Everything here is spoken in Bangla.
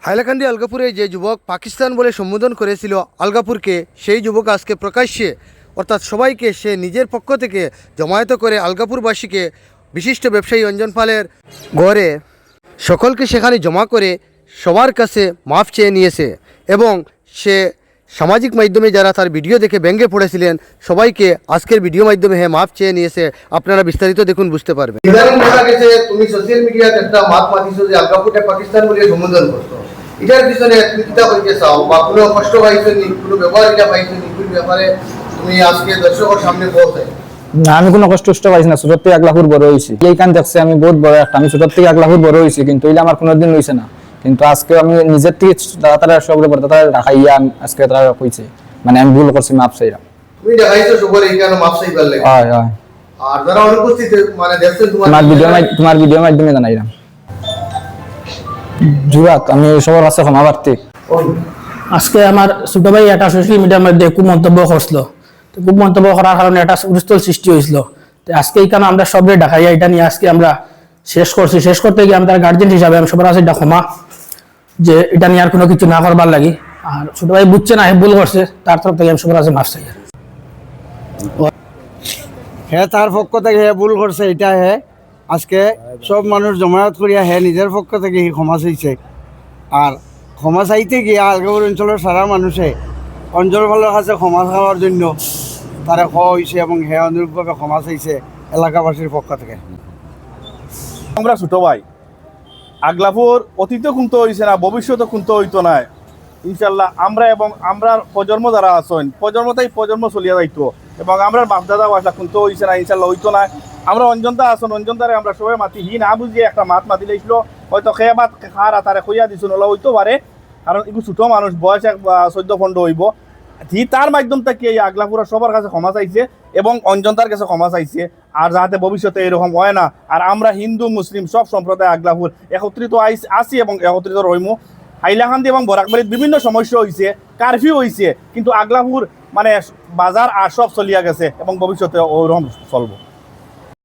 হাইলাকান্দি আলগাপুরে যে যুবক পাকিস্তান বলে সম্বোধন করেছিল আলগাপুরকে, সেই যুবক আজকে প্রকাশ্যে অর্থাৎ সবাইকে সে নিজের পক্ষ থেকে জমায়েত করে আলগাপুরবাসীকে বিশিষ্ট ব্যবসায়ী অঞ্জন পালের ঘরে সকলকে সেখানে জমা করে সবার কাছে মাফ চেয়ে নিয়েছে এবং সে সামাজিক মাধ্যমে যারা তার ভিডিও দেখে ব্যঙ্গে পড়েছিলেন সবাইকে আজকের ভিডিও মাধ্যমে মাফ চেয়ে নিয়েছে। আপনারা বিস্তারিত দেখুন, বুঝতে পারবেন। ইদানিং দেখা গেছে তুমি সোশ্যাল মিডিয়াতে একটা মাফ মাতিছো যে আলগাপুরটা পাকিস্তান বলে সম্বোধন করছো, এটার পিছনে চিন্তা করতে চাও বা কোনো কষ্ট পাইছনি, কোনো ব্যবহার এটা পাইছনি, কোন ব্যাপারে তুমি আজকে দর্শকের সামনে বলতে? না, আমি কোনো কষ্ট পাইছি না। ছোট থেকে আগলাপুর বড় হয়েছি, এইখান দেখছে আমি বহুত বড় একটা, আমি ছোট থেকে আগলাপুর বড় হয়েছি, কিন্তু এইটা আমার কোনোদিন হয়েছে না। কিন্তু আজকে আমি নিজের থেকে তারা সবরে পড়ে তারা রাখাইয়া আজকে তারা কইছে মানে আমি ভুল করছি, মাপ চাইলাম। তুমি দেখাইছো সবরে কেন মাপ চাইবার লাগে? হয় হয়, আর যারা অনুপস্থিত মানে দেখছেন তোমার ভিডিও মাধ্যমে জানাইলাম। জুরাত আমি সবার কাছে ক্ষমা প্রার্থী। আজকে আমার ছোট ভাই একটা সোশ্যাল মিডিয়ার মধ্যে খুব মন্তব্য করছিল, তো খুব মন্তব্য করার কারণে একটা উত্তল সৃষ্টি হয়েছিল। তো আজকে এই কারণে আমরা সবরে ঢাকাইয়া এটা নিয়ে আজকে আমরা শেষ করছি। শেষ করতে গিয়ে আমি তার গার্জেন হিসাবে আমি সবার কাছে এটা ক্ষমা, যে এটা নিয়ে আর কোনো কিছু না করবার লাগি। আর ছোট ভাই বুঝছে না, ভুল করছে, তার তরফ থেকে আমি সবার কাছে মাফ চাই। হ্যাঁ, তার পক্ষ থেকে হে ভুল করছে, এটা হে আজকে সব মানুষ জমায়েত করিয়া হে নিজের পক্ষ থেকে ক্ষমা চাইছে। আর ক্ষমা চাইতে গিয়ে আলগাপুর অঞ্চলের সারা মানুষে অঞ্চল ভালোর কাছে ক্ষমা চাওয়ার জন্য তারা খাওয়া হয়েছে এবং হে অনুরূপভাবে ক্ষমা চাইছে এলাকাবাসীর পক্ষ থেকে। আমরা ছোট ভাই, আগলাপুর অতীতে খুনতে হয়েছে না, ভবিষ্যতে খুনতে হইতো না ইনশাল্লাহ। আমরা এবং আমরা প্রজন্ম যারা আছেন প্রজন্মটাই প্রজন্ম চলিয়া যাইতো এবং আমরা বাপদাদা বাসা খুনতে হয়েছে না ইনশাল্লাহ, হইতো না। আমরা অঞ্জনদা আসুন, অঞ্জনদারে আমরা সবাই মাতি হি না বুঝিয়ে একটা মাত মাতি লাইছিল, হয়তো খেয়ে মাত খারা তারে খইয়া দিছিল ওলা হইতে পারে, কারণ এগুলো ছোটো মানুষ, বয়স 14-15 হইব। হি তার মাধ্যম থেকে এই আগলাপুরা সবার কাছে ক্ষমা চাইছে এবং অঞ্জনদার কাছে ক্ষমা চাইছে, আর যাতে ভবিষ্যতে এরকম হয় না। আর আমরা হিন্দু মুসলিম সব সম্প্রদায় আগলাপুর একত্রিত আসি এবং একত্রিত রইমু। হাইলাকান্দি এবং বরাকবাড়ির বিভিন্ন সমস্যা হয়েছে, কারফিউ হয়েছে, কিন্তু আগলাপুর মানে বাজার আর সব চলিয়া গেছে এবং ভবিষ্যতে ওরকম চলবো।